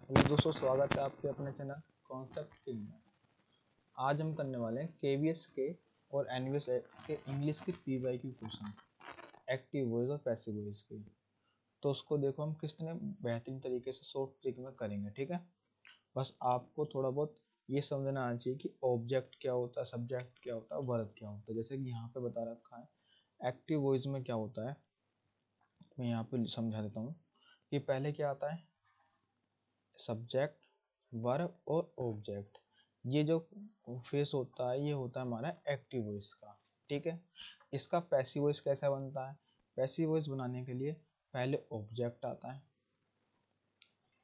Hello दोस्तों, स्वागत है आपके अपने चैनल कॉन्सेप्ट किंग में। आज हम करने वाले हैं केवीएस के और एनवीएस के इंग्लिश की पीवाईक्यू क्वेश्चन, एक्टिव वॉइस और पैसिव वॉइस के। तो उसको देखो हम कितने बेहतरीन तरीके से शॉर्ट ट्रिक में करेंगे, ठीक है। बस आपको थोड़ा बहुत ये समझना आना चाहिए कि ऑब्जेक्ट क्या होता है, सब्जेक्ट क्या होता है, वर्ब क्या होता है। जैसे कि यहाँ पे बता रखा है एक्टिव वॉइस में क्या होता है, मैं यहाँ पे समझा देता हूँ कि पहले क्या आता है, सब्जेक्ट, वर्ब और ऑब्जेक्ट। ये जो फेस होता है ये होता है हमारा एक्टिव वॉइस का, ठीक है। इसका पैसिव वॉइस कैसा बनता है, पैसिव वॉइस बनाने के लिए पहले ऑब्जेक्ट आता है,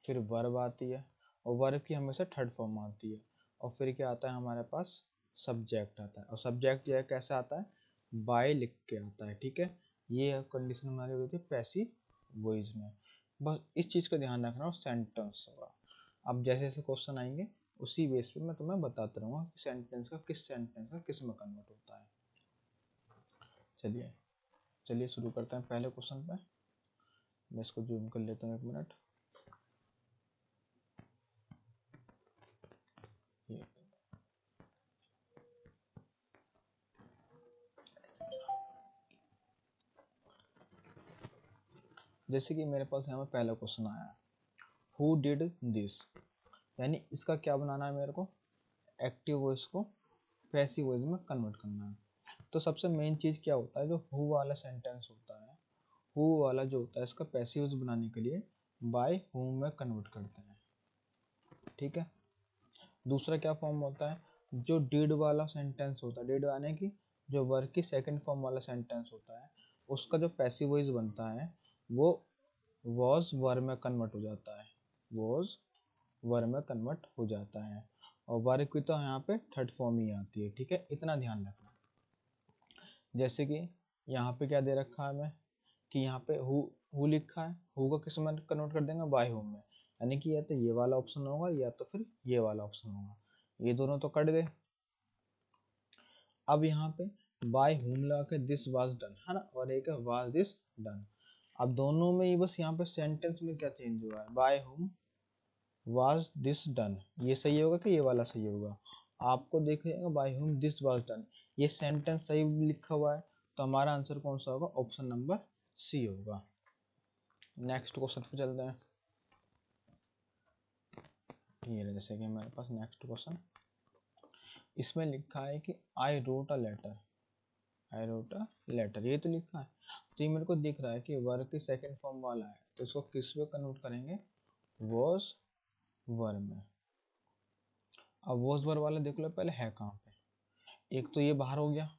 फिर वर्ब आती है, और वर्ब की हमेशा थर्ड फॉर्म आती है, और फिर क्या आता है हमारे पास, सब्जेक्ट आता है। और सब्जेक्ट जो है कैसा आता है, बाय लिख के आता है, ठीक है। ये कंडीशन हमारी होती है पैसिव वॉइस में। बस इस चीज़ का ध्यान रखना और सेंटेंस होगा। अब जैसे जैसे क्वेश्चन आएंगे उसी बेस पे मैं तुम्हें बताता रहूँगा कि सेंटेंस का किस में कन्वर्ट होता है। चलिए चलिए शुरू करते हैं पहले क्वेश्चन पे। मैं इसको जूम कर लेता हूँ, एक मिनट। ये जैसे कि मेरे पास यहाँ पे पहला क्वेश्चन आया है, हु डिड दिस, यानी इसका क्या बनाना है मेरे को, एक्टिव वॉइस को पैसिव वॉइस में कन्वर्ट करना है। तो सबसे मेन चीज़ क्या होता है, जो हु वाला सेंटेंस होता है, हु वाला जो होता है इसका पैसिव वॉइस बनाने के लिए बाय हुम में कन्वर्ट करते हैं, ठीक है। दूसरा क्या फॉर्म होता है, जो डिड वाला सेंटेंस होता है, डिड यानी कि जो वर्ब की सेकंड फॉर्म वाला सेंटेंस होता है, उसका जो पैसिव वॉइस बनता है वो वॉज वर्ब में कन्वर्ट हो जाता है, वॉज वर्ब में कन्वर्ट हो जाता है। और वर्ब की तो यहाँ पे थर्ड फॉर्म ही आती है, ठीक है, इतना ध्यान रखना। जैसे कि यहाँ पे क्या दे रखा है हमें, कि यहाँ पे हु लिखा है, हु को किस में कन्वर्ट कर देंगे, बाय हुम में। यानी कि या तो ये वाला ऑप्शन होगा या तो फिर ये वाला ऑप्शन होगा, ये दोनों तो कट गए। अब यहाँ पे बाय हुम लगा के दिस वाज डन है ना, और एक है वाज दिस डन। अब दोनों में ही बस यहाँ पे सेंटेंस में क्या चेंज हुआ है, by whom was this done, ये सही होगा कि ये वाला सही होगा। आपको देखिएगा by whom this was done, ये सेंटेंस सही लिखा हुआ है, तो हमारा आंसर कौन सा होगा, ऑप्शन नंबर सी होगा। नेक्स्ट क्वेश्चन पे चलते हैं। ये रहा, जैसे कि हमारे पास नेक्स्ट क्वेश्चन, इसमें लिखा है कि I wrote a letter, I wrote a letter, ये तो लिखा है। तो ये मेरे को दिख रहा है कि वर्ब की सेकंड फॉर्म वाला है, तो इसको किस में कन्वर्ट करेंगे, वॉज वर्ब में। अब वॉज वर्ब वाला देख लो पहले है कहाँ पे, एक तो ये बाहर हो गया,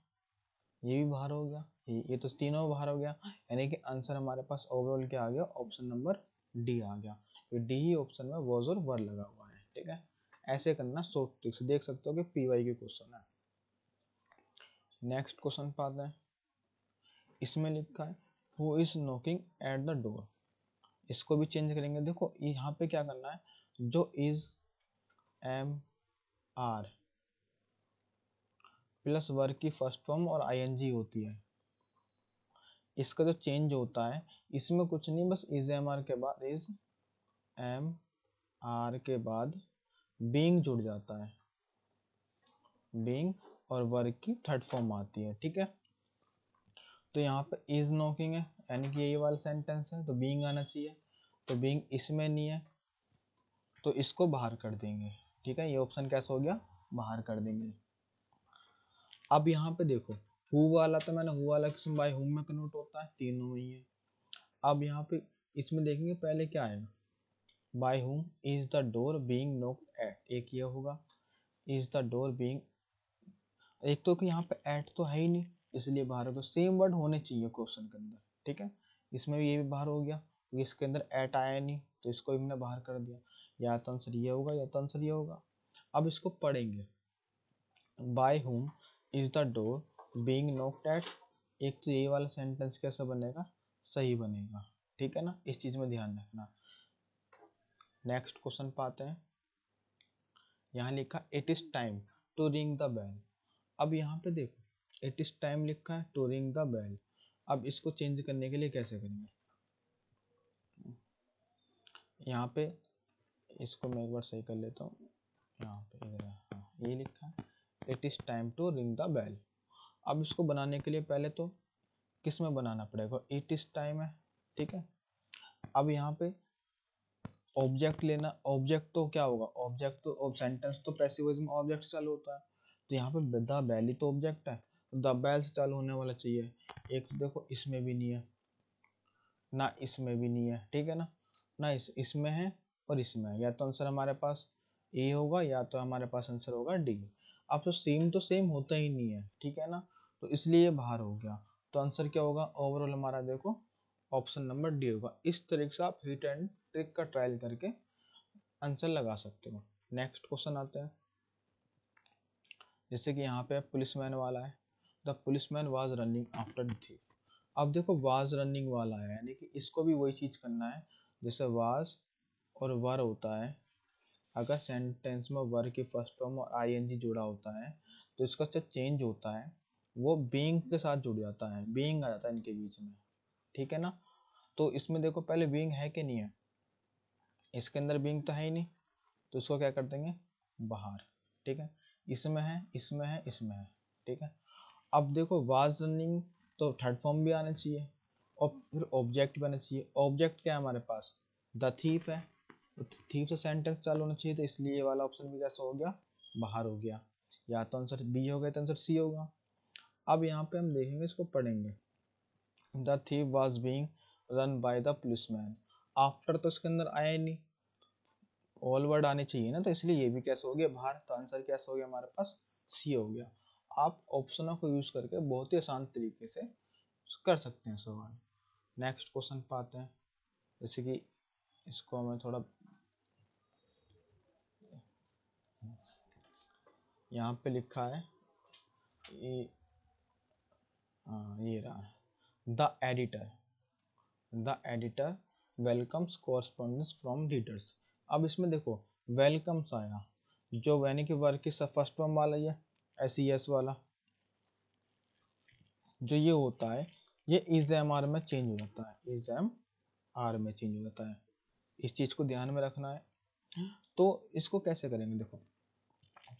ये भी बाहर हो गया, ये तो तीनों बाहर हो गया। यानी कि आंसर हमारे पास ओवरऑल क्या आ गया, ऑप्शन नंबर डी आ गया। ये डी ही ऑप्शन में वॉज और वर लगा हुआ है, ठीक है। ऐसे करना शॉर्ट ट्रिक से, देख सकते हो कि पीवाई के क्वेश्चन है। नेक्स्ट क्वेश्चन पे आते हैं। इसमें लिखा है who is knocking at the door, इसको भी चेंज करेंगे। देखो यहाँ पे क्या करना है, जो is, am, are plus verb की फर्स्ट फॉर्म और आईएनजी होती है, इसका जो चेंज होता है इसमें कुछ नहीं, बस इज एम आर के बाद, इज एम आर के बाद बीइंग जुड़ जाता है, बीइंग और वर्ब की थर्ड फॉर्म आती है, ठीक है। तो यहाँ पे इज नॉकिंग है, यानी कि यही वाला सेंटेंस है, तो बीइंग आना चाहिए, तो बीइंग इसमें नहीं है, तो इसको बाहर कर देंगे, ठीक है। ये ऑप्शन कैसा हो गया, बाहर कर देंगे। अब यहाँ पे देखो हु वाला, तो मैंने हु वाला किस्म बाय हुम में कन्वर्ट होता है, तीनों में ही है। अब यहाँ पे इसमें देखेंगे पहले क्या आएगा, by whom is the door being knocked eight, एक ये होगा, इज द डोर बीइंग, एक तो कि यहाँ पे एट तो है ही नहीं, इसलिए बाहर हो गया। सेम वर्ड होने चाहिए क्वेश्चन के अंदर, ठीक है। इसमें भी ये भी बाहर हो गया क्योंकि इसके अंदर एट आया नहीं, तो इसको भी मैंने बाहर कर दिया। या तो आंसर ये होगा या तो आंसर ये होगा। अब इसको पढ़ेंगे, by whom is the door being knocked eight, एक तो ये वाला सेंटेंस कैसा बनेगा, सही बनेगा, ठीक है ना, इस चीज में ध्यान रखना। नेक्स्ट क्वेश्चन पे आते हैं। यहाँ लिखा it is time to ring the bell. अब यहाँ पे देखो इट इज टाइम लिखा है टू रिंग द बेल। अब इसको चेंज करने के लिए कैसे करेंगे, यहाँ पे इसको मैं एक बार सही कर लेता हूँ। यहाँ पे इधर हाँ ये लिखा है, it is time to ring the bell. अब इसको बनाने के लिए पहले तो किस में बनाना पड़ेगा, इट इज टाइम है, ठीक है। अब यहाँ पे ऑब्जेक्ट लेना, ऑब्जेक्ट तो क्या होगा, ऑब्जेक्ट तो सेंटेंस तो पैसिव वॉइस में ऑब्जेक्ट से चालू होता है, तो यहाँ पे द बेल ही तो ऑब्जेक्ट है, तो द बेल से चालू होने वाला चाहिए। एक तो देखो इसमें भी नहीं है, ना इसमें भी नहीं है, ठीक है ना, ना इसमें है और इसमें है। या तो आंसर हमारे पास ए होगा या तो हमारे पास आंसर होगा डी। अब तो सेम होता ही नहीं है, ठीक है ना, तो इसलिए ये बाहर हो गया। तो आंसर क्या होगा ओवरऑल हमारा, देखो ऑप्शन नंबर डी होगा। इस तरीके से आप हिट एंड ट्रिक का ट्रायल करके आंसर लगा सकते हो। नेक्स्ट क्वेश्चन आते हैं, जैसे कि यहाँ पे पुलिसमैन वाला है, the policeman was running after the thief. अब देखो वाज रनिंग वाला है, यानी कि इसको भी वही चीज करना है, जैसे वाज और वर होता है, अगर सेंटेंस में वर की फर्स्ट फॉर्म और आईएनजी जुड़ा होता है तो इसका जो चेंज होता है वो बीइंग के साथ जुड़ जाता है, बीइंग आ जाता है इनके बीच में, ठीक है ना। तो इसमें देखो पहले बीइंग है कि नहीं है, इसके अंदर बीइंग तो है ही नहीं, तो इसको क्या कर देंगे बाहर, ठीक है। इसमें है, इसमें है, इसमें है, ठीक है। अब देखो वाज रनिंग तो थर्ड फॉर्म भी आना चाहिए और फिर ऑब्जेक्ट भी आना चाहिए। ऑब्जेक्ट क्या है हमारे पास, द थीफ है, तो थीफ से सेंटेंस चालू होना चाहिए, तो इसलिए ये वाला ऑप्शन भी कैसा हो गया बाहर हो गया। या तो आंसर बी हो गया तो आंसर सी होगा। अब यहाँ पे हम देखेंगे, इसको पढ़ेंगे, the thief was being run by the policeman. After तो इसके अंदर आया ही नहीं, ऑल वर्ड आने चाहिए ना, तो इसलिए ये भी कैसे हो गया बाहर, तो आंसर कैसे हो गया हमारे पास सी हो गया। आप ऑप्शनों को यूज करके बहुत ही आसान तरीके से कर सकते हैं सवाल। नेक्स्ट क्वेश्चन पे आते हैं, जैसे कि इसको हमें थोड़ा यहाँ पे लिखा है, ये ये रहा, the editor welcomes correspondence from readers. अब इसमें देखो वेलकम्स आया, जो यानी कि वर्क की फर्स्ट फॉर्म वाला ही है, एस वाला जो ये होता है, ये इज एम आर में चेंज हो जाता है, इज एम आर में चेंज हो जाता है, इस चीज को ध्यान में रखना है। तो इसको कैसे करेंगे, देखो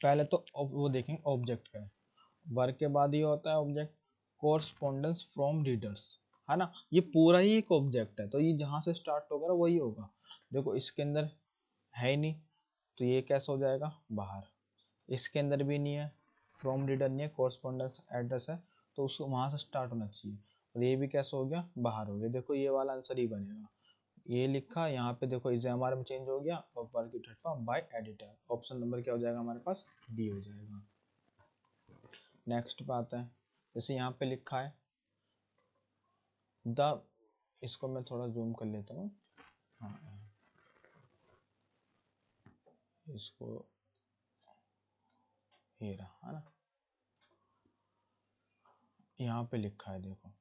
पहले तो वो देखेंगे ऑब्जेक्ट का है, वर्क के बाद ये होता है ऑब्जेक्ट, कोरस्पॉन्डेंस फ्रॉम रीडर्स, है ना, ये पूरा ही एक ऑब्जेक्ट है, तो ये जहां से स्टार्ट होगा वही होगा। देखो इसके अंदर है ही नहीं, तो ये कैसे हो जाएगा बाहर, इसके अंदर भी नहीं है, फ्रॉम रीडर नहीं है, कोरस्पॉन्डेंस एड्रेस है, तो उसको वहां से स्टार्ट होना चाहिए, और ये भी कैसे हो गया बाहर हो गया। देखो ये वाला आंसर ही बनेगा, ये लिखा यहाँ पे देखो इज एम आर में चेंज हो गया और वर्क की third form by editor, option number क्या हो जाएगा हमारे पास डी हो जाएगा। नेक्स्ट पे आता है, जैसे यहाँ पे लिखा है द, इसको मैं थोड़ा जूम कर लेता हूँ, हाँ इसको, ये रहा है ना, यहाँ पे लिखा है देखो,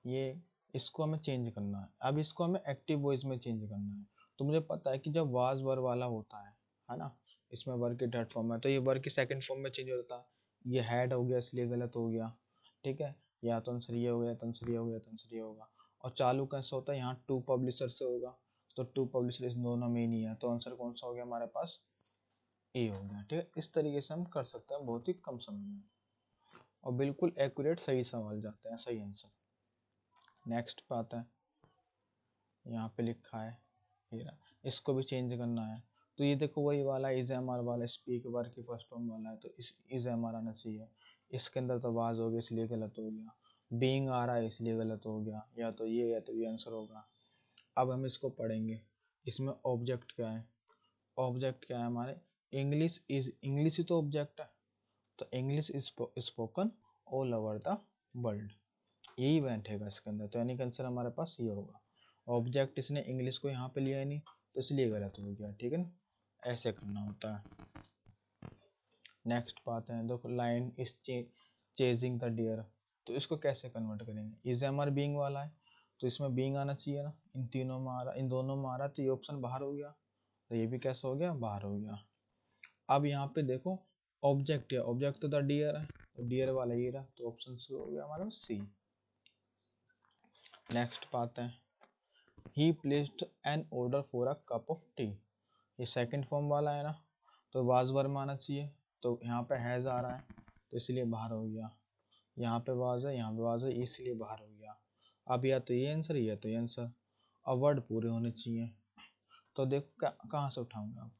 ये इसको हमें चेंज करना है। अब इसको हमें एक्टिव वॉइस में चेंज करना है, तो मुझे पता है कि जब वाज वर वाला होता है ना, इसमें वर्क की थर्ड फॉर्म है तो ये वर्क की सेकंड फॉर्म में चेंज हो जाता है, ये हैड हो गया इसलिए गलत हो गया, ठीक है। या तो आंसर ये हो गया, तो आंसर ये हो गया, तो आंसर ये होगा। और चालू कैसे होता है, यहाँ टू पब्लिशर से होगा, तो टू पब्लिशर इस दोनों में ही नहीं है, तो आंसर कौन सा हो गया हमारे पास ए हो गया, ठीक है। इस तरीके से हम कर सकते हैं बहुत ही कम समय में, और बिल्कुल एक्यूरेट सही सवाल जाते हैं, सही आंसर। नेक्स्ट पे आता है, यहाँ पे लिखा है ये रहा, इसको भी चेंज करना है, तो ये देखो वही वाला इज एम आर वाला, स्पीक वर्क की फर्स्ट फॉर्म वाला है, तो इस इज एम आर आना चाहिए, इसके अंदर तो आवाज हो गया इसलिए गलत हो गया, बीइंग आ रहा है इसलिए गलत हो गया, या तो ये या तो ये आंसर होगा। अब हम इसको पढ़ेंगे, इसमें ऑब्जेक्ट क्या है, ऑब्जेक्ट क्या है हमारे, इंग्लिश इज, इंग्लिश ही तो ऑब्जेक्ट है, तो English is spoken all over the world, यही बैठेगा इसके अंदर, तो यानी कि आंसर हमारे पास ये होगा। ऑब्जेक्ट इसने इंग्लिश को यहाँ पे लिया ही नहीं, तो इसलिए गलत हो गया, ठीक है ना, ऐसे करना होता है। नेक्स्ट बात है, देखो lion is chasing the deer, तो इसको कैसे कन्वर्ट करेंगे, इज एम आर बीइंग वाला है, तो इसमें बीइंग आना चाहिए ना, इन तीनों में आ रहा, इन दोनों में आ रहा, तो ये ऑप्शन बाहर हो गया, तो ये भी कैसे हो गया बाहर हो गया। अब यहाँ पे देखो ऑब्जेक्ट है, ऑब्जेक्ट तो द डियर है, तो डियर वाला ये रहा, तो ऑप्शन सी हो गया हमारा सी। नेक्स्ट बात है, he placed an order for a cup of tea, ये सेकंड फॉर्म वाला है ना, तो वाज वर्ब आना चाहिए, तो यहाँ पे हैज़ आ रहा है तो इसलिए बाहर हो गया। यहाँ पे वाज है, यहाँ पे वाज है, इसलिए बाहर हो गया। अब या तो ये आंसर या तो ये आंसर। अब वर्ड पूरे होने चाहिए, तो देखो कहाँ से उठाऊंगा आप,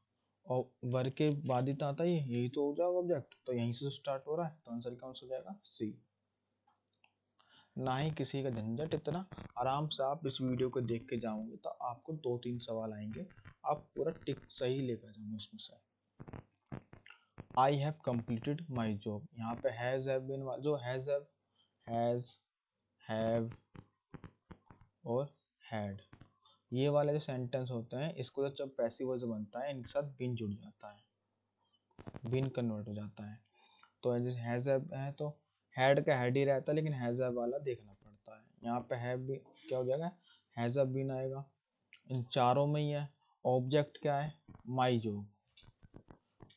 और वर्ग के बाद ही तो आता है यही तो हो जाएगा ऑब्जेक्ट, तो यहीं से स्टार्ट हो रहा है, तो आंसर कौन सा हो जाएगा, सी। ना ही किसी का झंझट, इतना आराम से आप इस वीडियो को देख के जाओगे तो आपको 2-3 सवाल आएंगे, आप पूरा टिक सही लेकर जाओगे उसमें से। I have completed my job, यहाँ पे हैज हैव बीन, जो हैव और हैड, ये वाले जो सेंटेंस होते हैं इसको जब पैसिव वॉइस बनता है इनके साथ बीन जुड़ जाता है, बीन कन्वर्ट हो जाता है। तो जैसे हैज हैव है तो हैड का हैड ही रहता है, लेकिन हैज हैव वाला देखना पड़ता है। यहाँ पे हैव भी क्या हो जाएगा, हैज हैव बीन आएगा। इन चारों में ही है। ऑब्जेक्ट क्या है, माई जॉब,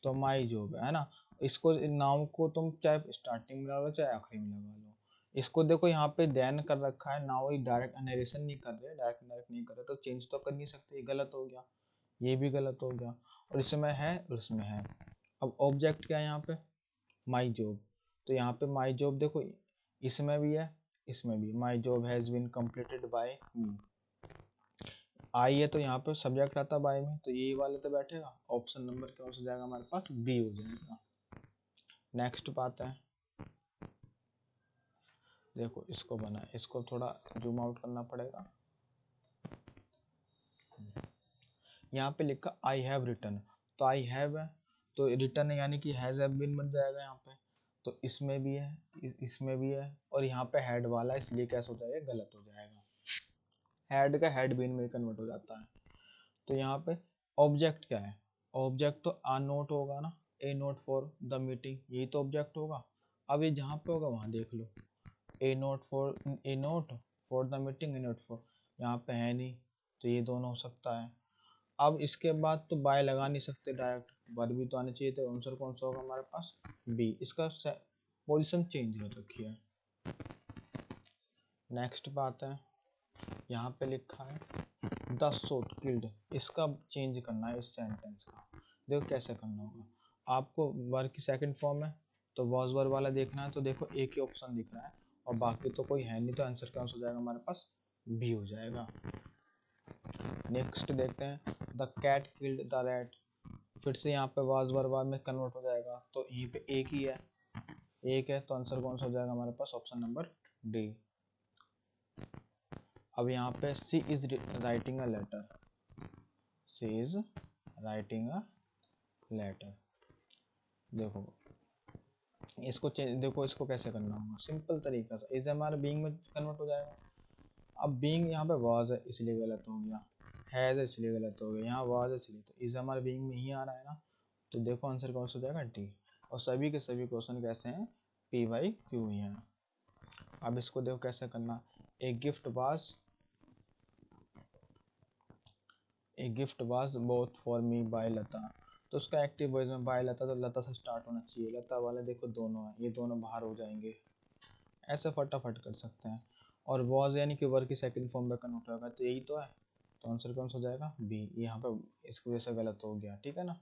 तो माई जॉब है ना। इसको नाउन को तुम चाहे स्टार्टिंग में लगा लो चाहे आखिरी में लगा लो। इसको देखो यहाँ पे देन कर रखा है ना, वही डायरेक्ट नरेशन नहीं कर रहे, डायरेक्ट नहीं कर रहे, तो चेंज तो कर नहीं सकते, ये गलत हो गया, ये भी गलत हो गया, और इसमें है और इसमें है। अब ऑब्जेक्ट क्या है यहाँ पे, माई जॉब, तो यहाँ पे माई जॉब देखो इसमें भी है इसमें भी, my job has been completed by me. आई है तो यहाँ पे सब्जेक्ट आता बाय में, तो यही वाले तो बैठेगा, ऑप्शन नंबर क्या हो जाएगा हमारे पास, बी हो जाएगा। नेक्स्ट बात है, देखो इसको बना, इसको थोड़ा जूम आउट करना पड़ेगा। यहाँ पे लिखा आई हैव रिटन, तो आई हैव है तो रिटन है यानी कि हैज हैव बीन बन जाएगा यहाँ पे, तो इसमें भी है इसमें भी है, और यहाँ पे हैड वाला इसलिए कैसे हो जाएगा, गलत हो जाएगा, हैड का हैड बीन में कन्वर्ट हो जाता है। तो यहाँ पे ऑब्जेक्ट क्या है, ऑब्जेक्ट तो आ नोट होगा ना, ए नोट फॉर द मीटिंग, यही तो ऑब्जेक्ट होगा। अब ये जहाँ पे होगा वहाँ देख लो, a note for the meeting, a note for, यहाँ पे है नहीं, तो ये दोनों हो सकता है। अब इसके बाद तो बाय लगा नहीं सकते, डायरेक्ट वर्ब भी तो आने चाहिए, तो आंसर कौन सा होगा हमारे पास, बी, इसका पोजीशन चेंज कर रखी है। नेक्स्ट बात है, यहाँ पे लिखा है द शॉट किल्ड, इसका चेंज करना है इस सेंटेंस का। देखो कैसे करना होगा, आपको वर्ब की सेकंड फॉर्म है तो वॉज वर्ब वाला देखना है, तो देखो एक ही ऑप्शन दिख रहा है और बाकी तो कोई है नहीं, तो आंसर कौन सा हो जाएगा हमारे पास, बी हो जाएगा। नेक्स्ट देखते हैं, the cat killed the rat, फिर से यहाँ पे वाज वर्ब में कन्वर्ट हो जाएगा, तो यहीं पे एक ही है, एक है, तो आंसर कौन सा हो जाएगा हमारे पास, ऑप्शन नंबर डी। अब यहाँ पे she is writing a letter, she is writing a letter, देखो इसको देखो इसको कैसे करना होगा, सिंपल तरीका से, इज हमारे बीइंग में कन्वर्ट हो जाएगा। अब बीइंग यहाँ पे वाज है इसलिए गलत हो गया, हैज है इसलिए गलत हो गया, यहाँ वाज है इसलिए, तो इज हमारे बीइंग में ही आ रहा है ना, तो देखो आंसर कौन सा हो जाएगा, डी। और सभी के सभी क्वेश्चन कैसे हैं, पी वाई क्यू ही हैं। अब इसको देखो कैसे करना, a gift was bought for me by Lata, तो उसका एक्टिव वॉइस में बाय लता, तो लता से स्टार्ट होना चाहिए, लता वाले देखो दोनों है, ये दोनों बाहर हो जाएंगे, ऐसे फटाफट कर सकते हैं। और वॉज यानी कि वर्ग की सेकंड फॉर्म में कन्वर्ट होगा, तो यही तो है, तो आंसर कौन सा हो जाएगा, बी, यहाँ पे इसकी वजह से गलत हो गया, ठीक है ना।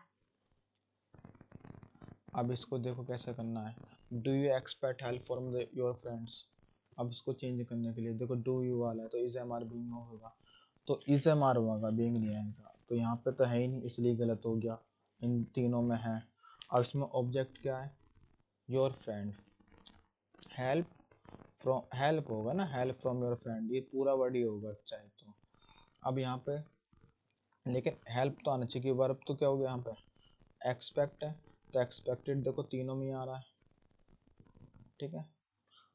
अब इसको देखो कैसे करना है, do you expect help from your friends, अब इसको चेंज करने के लिए देखो डू यू वाला है तो इज एम आर बीइंग होगा, तो इज एम आर होगा, बीइंग नहीं आएगा, तो यहाँ पे तो है ही नहीं इसलिए गलत हो गया, इन तीनों में है। अब इसमें ऑब्जेक्ट क्या है, your friend, help from, help होगा ना, हेल्प फ्रॉम योर फ्रेंड, ये पूरा वर्ड ही होगा चाहे तो। अब यहाँ पे लेकिन हेल्प तो आना चाहिए, वर्ब तो क्या हो गया यहाँ पे, एक्सपेक्ट है, तो एक्सपेक्टेड देखो तीनों में ही आ रहा है, ठीक है।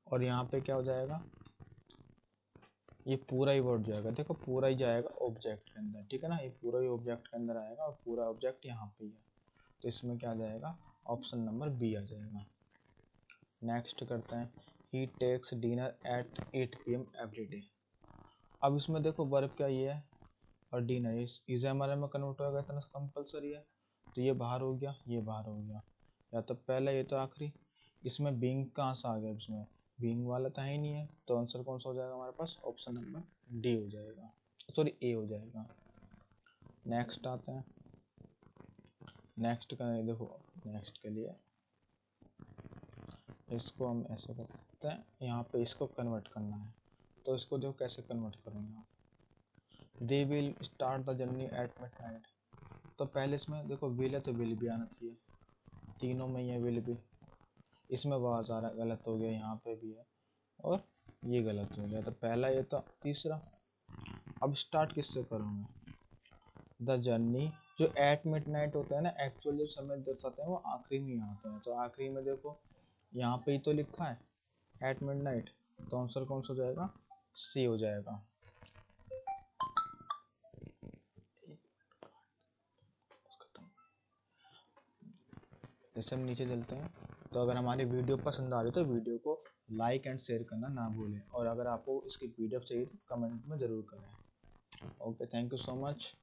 और यहाँ पे क्या हो जाएगा, ये पूरा ही वर्ड जाएगा, देखो पूरा ही जाएगा ऑब्जेक्ट के अंदर, ठीक है ना, ये पूरा ही ऑब्जेक्ट के अंदर आएगा और पूरा ऑब्जेक्ट यहाँ पे ही है, तो इसमें क्या आ जाएगा, ऑप्शन नंबर बी आ जाएगा। नेक्स्ट करते हैं, he takes dinner at 8 PM every day, अब इसमें देखो वर्ब क्या ये है और डिनर इज हमारे में कन्वर्ट होगा, इतना कंपलसरी है, तो ये बाहर हो गया, ये बाहर हो गया, या तो पहला ये तो आखिरी, इसमें बीइंग कहाँ से आ गया, इसमें बीइंग वाला तो है ही नहीं है, तो आंसर कौन सा हो जाएगा हमारे पास, ऑप्शन नंबर डी हो जाएगा, सॉरी ए हो जाएगा। नेक्स्ट आते हैं, नेक्स्ट का देखो, नेक्स्ट के लिए इसको हम ऐसे कर सकते हैं, यहाँ पे इसको कन्वर्ट करना है, तो इसको देखो कैसे कन्वर्ट करूँगा। They will start the journey at midnight, तो पहले इसमें देखो विल है तो विल भी आना चाहिए, तीनों में ये विल भी, इसमें आवाज आ रहा है गलत हो गया, यहाँ पे भी है और ये गलत हो गया, तो पहला ये तो तीसरा। अब स्टार्ट किससे करूँगा, द जर्नी, जो एट मिडनाइट होता है ना, एक्चुअल जो समय दर्शाते हैं वो आखिरी में आता है, तो आखिरी में देखो यहाँ पे ही तो लिखा है एट मिडनाइट, तो आंसर कौन सा हो जाएगा, सी हो जाएगा। जैसे हम नीचे चलते हैं, तो अगर हमारी वीडियो पसंद आ रही है तो वीडियो को लाइक एंड शेयर करना ना भूलें, और अगर आपको इसकी पीडीएफ चाहिए तो कमेंट में ज़रूर करें। Okay, thank you so much.